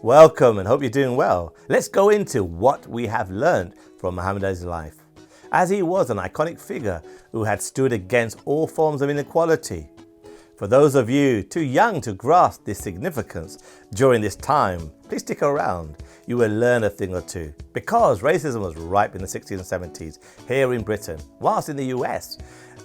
Welcome and hope you're doing well. Let's go into what we have learned from Muhammad Ali's life, as he was an iconic figure who had stood against all forms of inequality. For those of you too young to grasp this significance during this time, please stick around. You will learn a thing or two, because racism was ripe in the 60s and 70s here in Britain, whilst in the US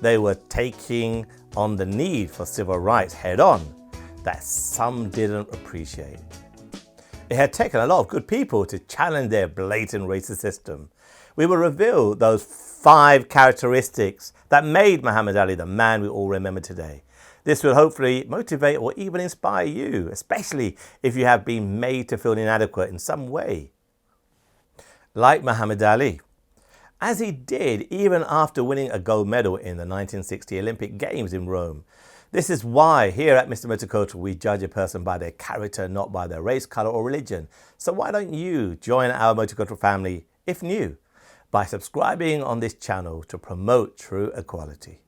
they were taking on the need for civil rights head on that some didn't appreciate. It had taken a lot of good people to challenge their blatant racist system. We will reveal those 5 characteristics that made Muhammad Ali the man we all remember today. This will hopefully motivate or even inspire you, especially if you have been made to feel inadequate in some way. Like Muhammad Ali, as he did even after winning a gold medal in the 1960 Olympic Games in Rome. This is why here at Mr. Multicultural we judge a person by their character, not by their race, color or religion. So why don't you join our multicultural family, if new, by subscribing on this channel to promote true equality.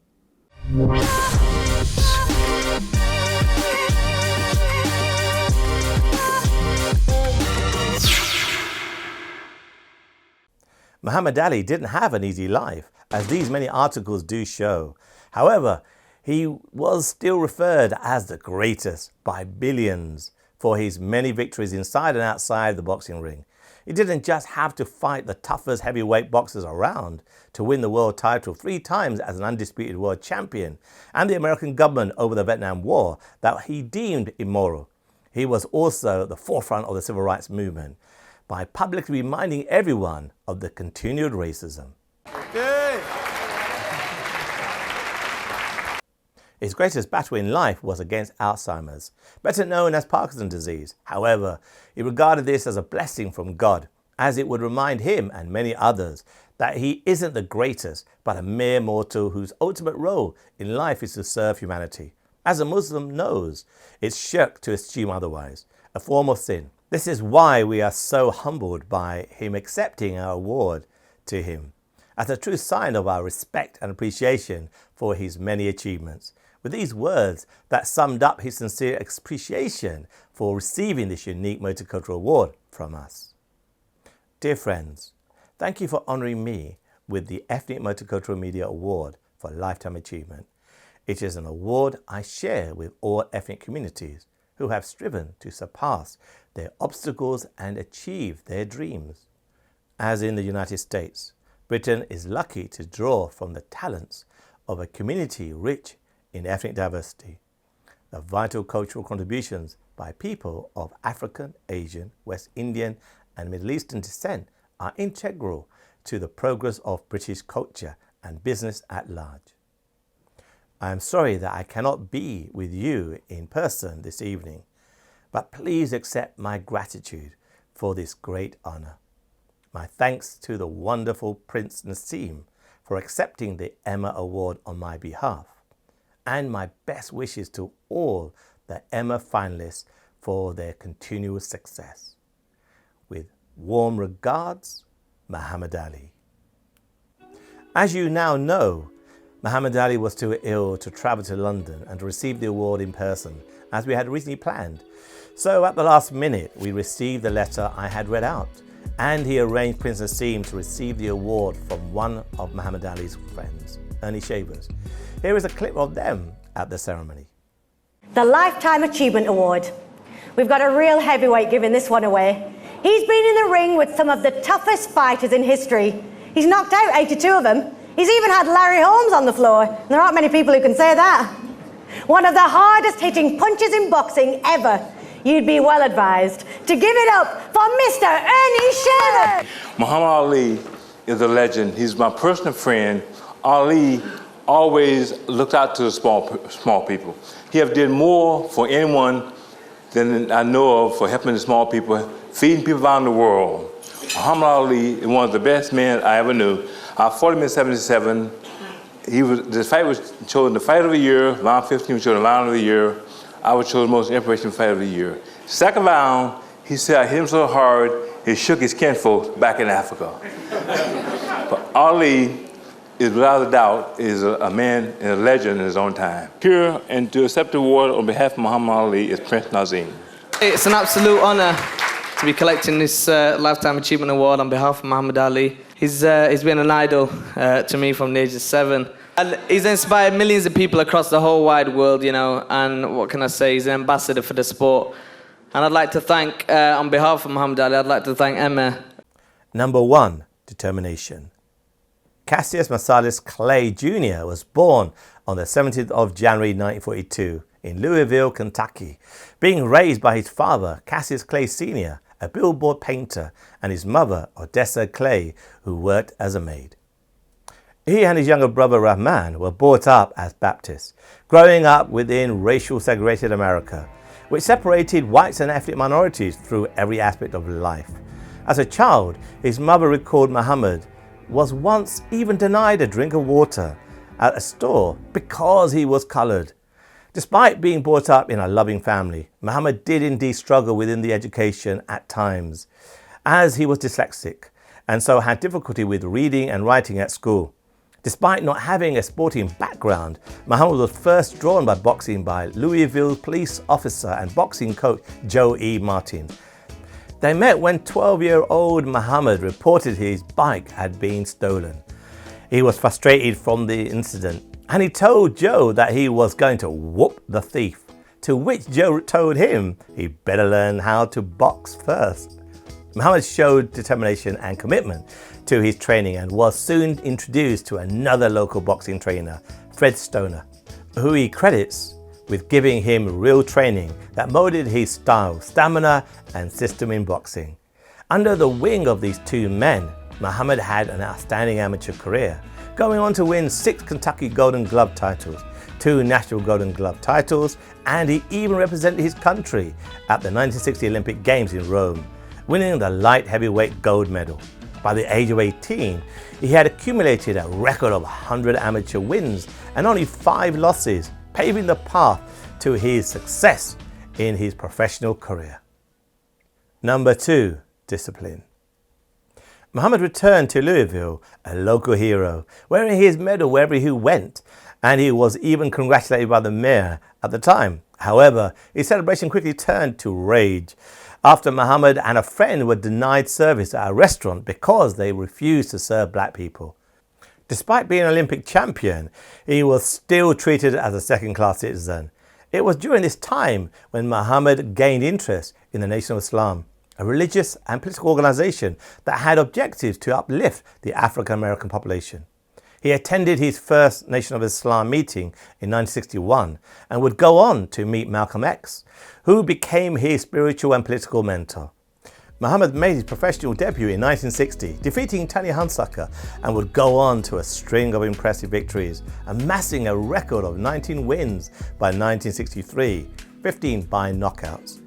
Muhammad Ali didn't have an easy life, as these many articles do show. However, he was still referred as the greatest by billions for his many victories inside and outside the boxing ring. He didn't just have to fight the toughest heavyweight boxers around to win the world title 3 times as an undisputed world champion and the American government over the Vietnam War that he deemed immoral. He was also at the forefront of the civil rights movement by publicly reminding everyone of the continued racism. Okay. His greatest battle in life was against Alzheimer's, better known as Parkinson's disease. However, he regarded this as a blessing from God, as it would remind him and many others that he isn't the greatest, but a mere mortal whose ultimate role in life is to serve humanity. As a Muslim knows, it's shirk to assume otherwise, a form of sin. This is why we are so humbled by him accepting our award to him, as a true sign of our respect and appreciation for his many achievements. With these words that summed up his sincere appreciation for receiving this unique multicultural award from us. Dear friends, thank you for honoring me with the Ethnic Multicultural Media Award for Lifetime Achievement. It is an award I share with all ethnic communities who have striven to surpass their obstacles and achieve their dreams. As in the United States, Britain is lucky to draw from the talents of a community rich in ethnic diversity. The vital cultural contributions by people of African, Asian, West Indian and Middle Eastern descent are integral to the progress of British culture and business at large. I am sorry that I cannot be with you in person this evening, but please accept my gratitude for this great honor. My thanks to the wonderful Prince Nassim for accepting the Emma Award on my behalf, and my best wishes to all the Emma finalists for their continuous success. With warm regards, Muhammad Ali. As you now know, Muhammad Ali was too ill to travel to London and to receive the award in person, as we had originally planned. So at the last minute, we received the letter I had read out, and he arranged Prince Nassim to receive the award from one of Muhammad Ali's friends, Ernie Shavers. Here is a clip of them at the ceremony. The Lifetime Achievement Award. We've got a real heavyweight giving this one away. He's been in the ring with some of the toughest fighters in history. He's knocked out 82 of them. He's even had Larry Holmes on the floor. There aren't many people who can say that. One of the hardest hitting punches in boxing ever. You'd be well advised to give it up for Mr. Ernie Shavers. Muhammad Ali is a legend. He's my personal friend. Ali always looked out to the small people. He have did more for anyone than I know of for helping the small people, feeding people around the world. Muhammad Ali is one of the best men I ever knew. I fought him in '77. The fight was chosen the fight of the year. Round 15 was chosen the round of the year. I was chosen most inspirational fight of the year. Second round, he said I hit him so hard, he shook his kinfolk back in Africa. But Ali is without a doubt is a man and a legend in his own time. Here and to accept the award on behalf of Muhammad Ali is Prince Nassim. It's an absolute honor to be collecting this Lifetime Achievement Award on behalf of Muhammad Ali. He's been an idol to me from the age of 7. And he's inspired millions of people across the whole wide world, you know, and what can I say, he's an ambassador for the sport. And I'd like to thank, on behalf of Muhammad Ali, I'd like to thank Emma. Number 1, determination. Cassius Marcellus Clay Jr. was born on the 17th of January 1942 in Louisville, Kentucky, being raised by his father, Cassius Clay Sr., a billboard painter, and his mother, Odessa Clay, who worked as a maid. He and his younger brother, Rahman, were brought up as Baptists, growing up within racial segregated America, which separated whites and ethnic minorities through every aspect of life. As a child, his mother recalled Muhammad was once even denied a drink of water at a store because he was coloured. Despite being brought up in a loving family, Muhammad did indeed struggle within the education at times, as he was dyslexic and so had difficulty with reading and writing at school. Despite not having a sporting background, Muhammad was first drawn by boxing by Louisville police officer and boxing coach Joe E. Martin. They met when 12-year-old Muhammad reported his bike had been stolen. He was frustrated from the incident and he told Joe that he was going to whoop the thief, to which Joe told him he better learn how to box first. Muhammad showed determination and commitment to his training and was soon introduced to another local boxing trainer, Fred Stoner, who he credits with giving him real training that molded his style, stamina and system in boxing. Under the wing of these two men, Muhammad had an outstanding amateur career, going on to win 6 Kentucky Golden Glove titles, 2 National Golden Glove titles, and he even represented his country at the 1960 Olympic Games in Rome, winning the light heavyweight gold medal. By the age of 18, he had accumulated a record of 100 amateur wins and only 5 losses, paving the path to his success in his professional career. Number 2, discipline. Muhammad returned to Louisville, a local hero, wearing his medal wherever he went, and he was even congratulated by the mayor at the time. However, his celebration quickly turned to rage after Muhammad and a friend were denied service at a restaurant because they refused to serve black people. Despite being an Olympic champion, he was still treated as a second-class citizen. It was during this time when Muhammad gained interest in the Nation of Islam, a religious and political organization that had objectives to uplift the African American population. He attended his first Nation of Islam meeting in 1961 and would go on to meet Malcolm X, who became his spiritual and political mentor. Muhammad made his professional debut in 1960, defeating Tony Hunsucker, and would go on to a string of impressive victories, amassing a record of 19 wins by 1963, 15 by knockouts.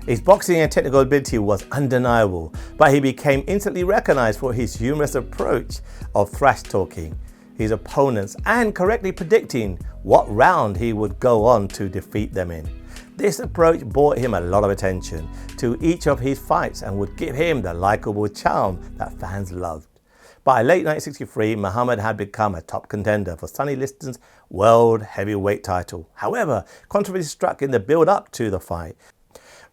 His boxing and technical ability was undeniable, but he became instantly recognized for his humorous approach of thrash talking his opponents and correctly predicting what round he would go on to defeat them in. This approach brought him a lot of attention to each of his fights and would give him the likable charm that fans loved. By late 1963, Muhammad had become a top contender for Sonny Liston's world heavyweight title. However, controversy struck in the build-up to the fight.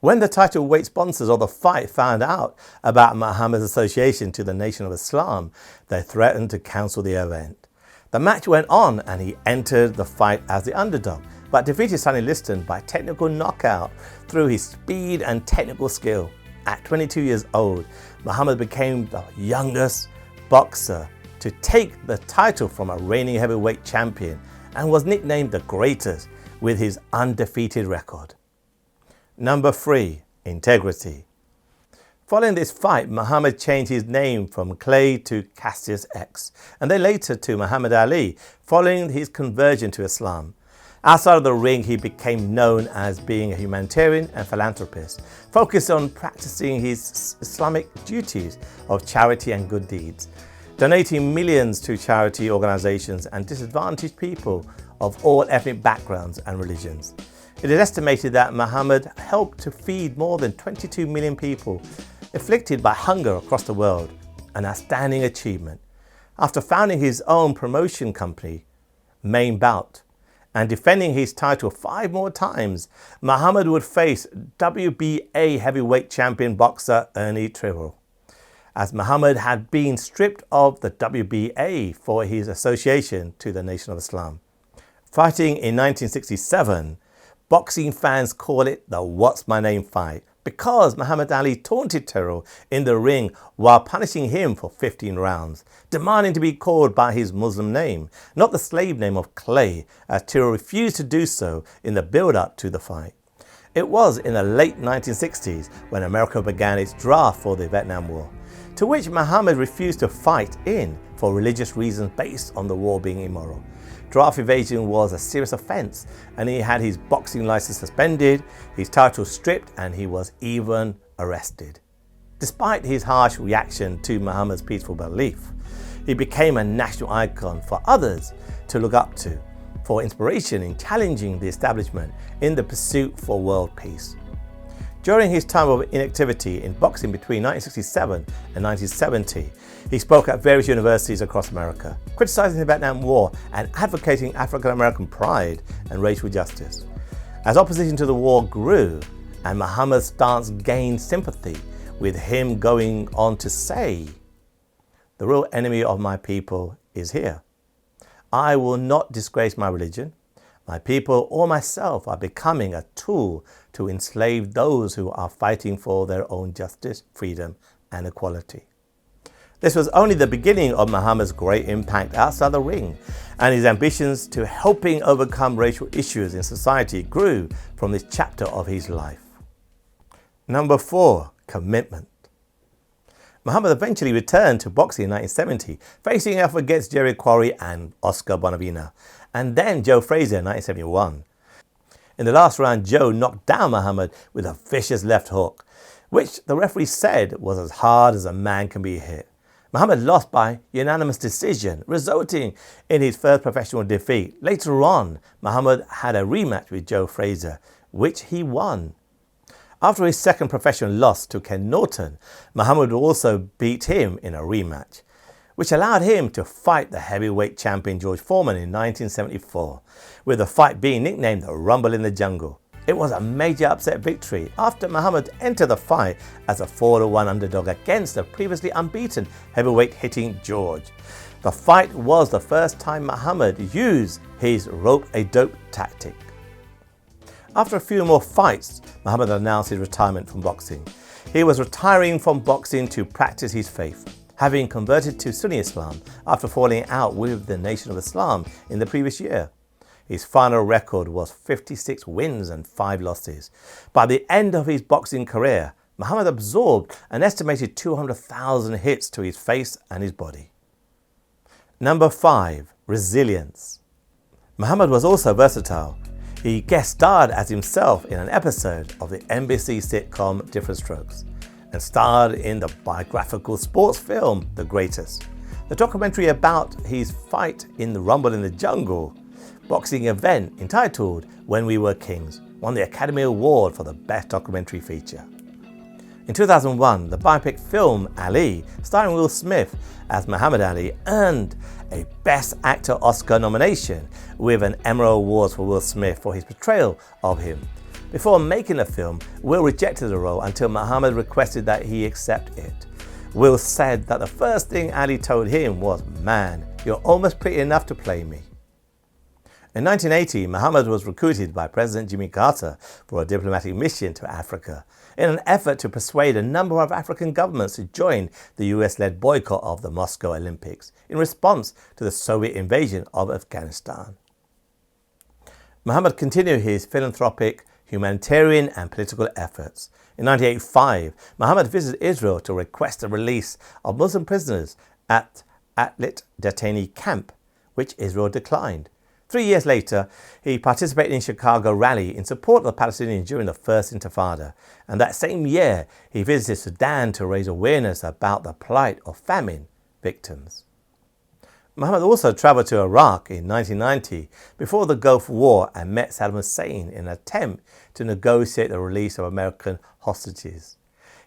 When the title weight sponsors of the fight found out about Muhammad's association to the Nation of Islam, they threatened to cancel the event. The match went on and he entered the fight as the underdog, but defeated Sonny Liston by technical knockout through his speed and technical skill. At 22 years old, Muhammad became the youngest boxer to take the title from a reigning heavyweight champion and was nicknamed the greatest with his undefeated record. Number 3, integrity. Following this fight, Muhammad changed his name from Clay to Cassius X, and then later to Muhammad Ali, following his conversion to Islam. Outside of the ring, he became known as being a humanitarian and philanthropist, focused on practicing his Islamic duties of charity and good deeds, donating millions to charity organizations and disadvantaged people of all ethnic backgrounds and religions. It is estimated that Muhammad helped to feed more than 22 million people afflicted by hunger across the world, an outstanding achievement. After founding his own promotion company, Main Bout, And defending his title 5 more times, Muhammad would face WBA heavyweight champion boxer Ernie Tribble, as Muhammad had been stripped of the WBA for his association to the Nation of Islam. Fighting in 1967, boxing fans call it the What's My Name fight, because Muhammad Ali taunted Tyrrell in the ring while punishing him for 15 rounds, demanding to be called by his Muslim name, not the slave name of Clay, as Tyrrell refused to do so in the build-up to the fight. It was in the late 1960s when America began its draft for the Vietnam War, to which Muhammad refused to fight in for religious reasons based on the war being immoral. Draft evasion was a serious offence, and he had his boxing license suspended, his title stripped, and he was even arrested. Despite his harsh reaction to Muhammad's peaceful belief, he became a national icon for others to look up to, for inspiration in challenging the establishment in the pursuit for world peace. During his time of inactivity in boxing between 1967 and 1970, he spoke at various universities across America, criticizing the Vietnam War and advocating African-American pride and racial justice. As opposition to the war grew and Muhammad's stance gained sympathy, with him going on to say, "The real enemy of my people is here. I will not disgrace my religion. My people or myself are becoming a tool to enslave those who are fighting for their own justice, freedom, and equality." This was only the beginning of Muhammad's great impact outside the ring, and his ambitions to helping overcome racial issues in society grew from this chapter of his life. Number 4, commitment. Muhammad eventually returned to boxing in 1970, facing off against Jerry Quarry and Oscar Bonavena, and then Joe Frazier in 1971. In the last round, Joe knocked down Muhammad with a vicious left hook, which the referee said was as hard as a man can be hit. Muhammad lost by unanimous decision, resulting in his first professional defeat. Later on, Muhammad had a rematch with Joe Frazier, which he won. After his second professional loss to Ken Norton, Muhammad also beat him in a rematch, which allowed him to fight the heavyweight champion George Foreman in 1974, with the fight being nicknamed the Rumble in the Jungle. It was a major upset victory after Muhammad entered the fight as a 4-1 underdog against the previously unbeaten heavyweight hitting George. The fight was the first time Muhammad used his rope-a-dope tactic. After a few more fights, Muhammad announced his retirement from boxing. He was retiring from boxing to practice his faith, having converted to Sunni Islam after falling out with the Nation of Islam in the previous year. His final record was 56 wins and 5 losses. By the end of his boxing career, Muhammad absorbed an estimated 200,000 hits to his face and his body. Number 5, resilience. Muhammad was also versatile. He guest starred as himself in an episode of the NBC sitcom Different Strokes, and starred in the biographical sports film The Greatest. The documentary about his fight in the Rumble in the Jungle boxing event entitled When We Were Kings won the Academy Award for the Best Documentary Feature. In 2001, the biopic film Ali, starring Will Smith as Muhammad Ali, earned a Best Actor Oscar nomination with an Emerald Award for Will Smith for his portrayal of him. Before making the film, Will rejected the role until Muhammad requested that he accept it. Will said that the first thing Ali told him was, "Man, you're almost pretty enough to play me." In 1980, Muhammad was recruited by President Jimmy Carter for a diplomatic mission to Africa in an effort to persuade a number of African governments to join the US-led boycott of the Moscow Olympics in response to the Soviet invasion of Afghanistan. Muhammad continued his philanthropic, humanitarian and political efforts. In 1985, Muhammad visited Israel to request the release of Muslim prisoners at Atlit detainee camp, which Israel declined. 3 years later, he participated in Chicago rally in support of the Palestinians during the First Intifada, and that same year he visited Sudan to raise awareness about the plight of famine victims. Muhammad also traveled to Iraq in 1990 before the Gulf War and met Saddam Hussein in an attempt to negotiate the release of American hostages.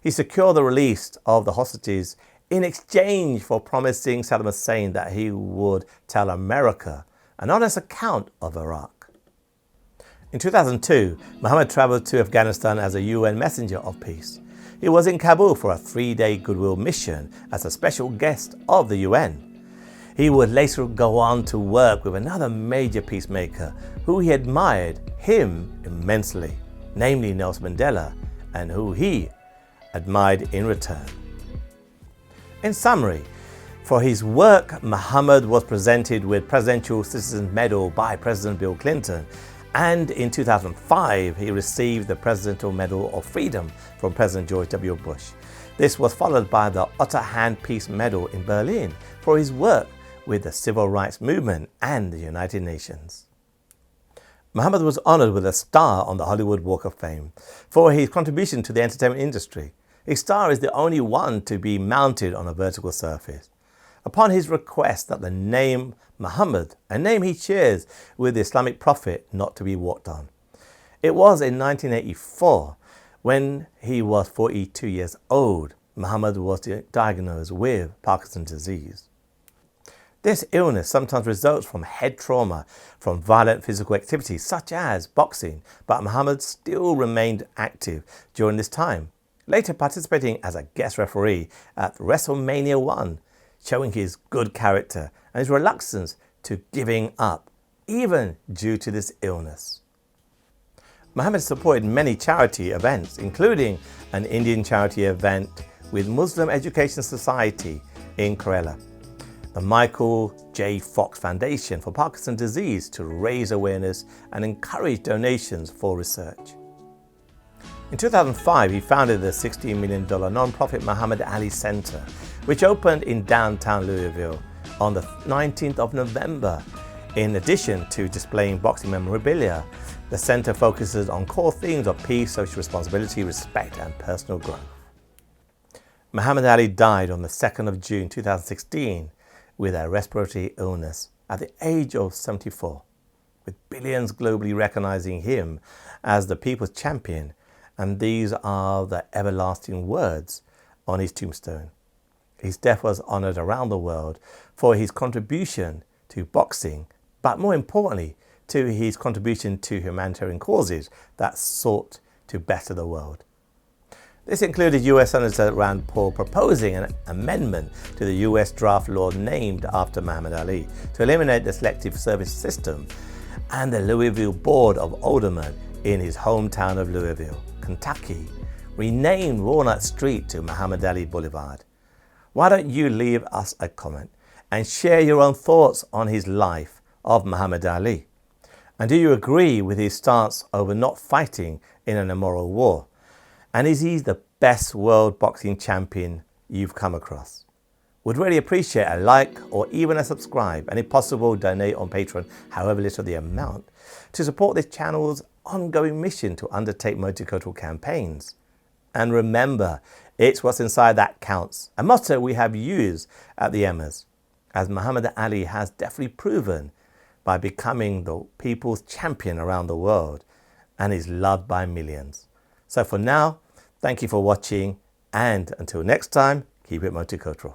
He secured the release of the hostages in exchange for promising Saddam Hussein that he would tell America an honest account of Iraq. In 2002, Muhammad traveled to Afghanistan as a UN messenger of peace. He was in Kabul for a 3-day goodwill mission as a special guest of the UN. He would later go on to work with another major peacemaker who he admired him immensely, namely Nelson Mandela, and who he admired in return. In summary, for his work, Muhammad was presented with Presidential Citizen Medal by President Bill Clinton, and in 2005 he received the Presidential Medal of Freedom from President George W. Bush. This was followed by the Otto Hahn Peace Medal in Berlin for his work with the civil rights movement and the United Nations. Muhammad was honored with a star on the Hollywood Walk of Fame for his contribution to the entertainment industry. His star is the only one to be mounted on a vertical surface. Upon his request that the name Muhammad, a name he shares with the Islamic prophet, not to be walked on. It was in 1984, when he was 42 years old, Muhammad was diagnosed with Parkinson's disease. This illness sometimes results from head trauma from violent physical activities such as boxing, but Muhammad still remained active during this time, later participating as a guest referee at WrestleMania 1, showing his good character and his reluctance to giving up, even due to this illness. Muhammad supported many charity events, including an Indian charity event with Muslim Education Society in Kerala, the Michael J. Fox Foundation for Parkinson's disease to raise awareness and encourage donations for research. In 2005, he founded the $16 million non-profit Muhammad Ali Center, which opened in downtown Louisville on the 19th of November. In addition to displaying boxing memorabilia, the center focuses on core themes of peace, social responsibility, respect, and personal growth. Muhammad Ali died on the 2nd of June 2016 with a respiratory illness at the age of 74, with billions globally recognizing him as the people's champion, and these are the everlasting words on his tombstone. His death was honored around the world for his contribution to boxing, but more importantly, to his contribution to humanitarian causes that sought to better the world. This included US Senator Rand Paul proposing an amendment to the US draft law named after Muhammad Ali to eliminate the selective service system, and the Louisville Board of Aldermen in his hometown of Louisville, Kentucky, renamed Walnut Street to Muhammad Ali Boulevard. Why don't you leave us a comment and share your own thoughts on his life of Muhammad Ali? And do you agree with his stance over not fighting in an immoral war? And is he the best world boxing champion you've come across? Would really appreciate a like or even a subscribe, and if possible donate on Patreon, however little the amount, to support this channel's ongoing mission to undertake multicultural campaigns. And remember, it's what's inside that counts, a motto we have used at the Emmers, as Muhammad Ali has definitely proven by becoming the people's champion around the world and is loved by millions. So for now, thank you for watching, and until next time, keep it multicultural.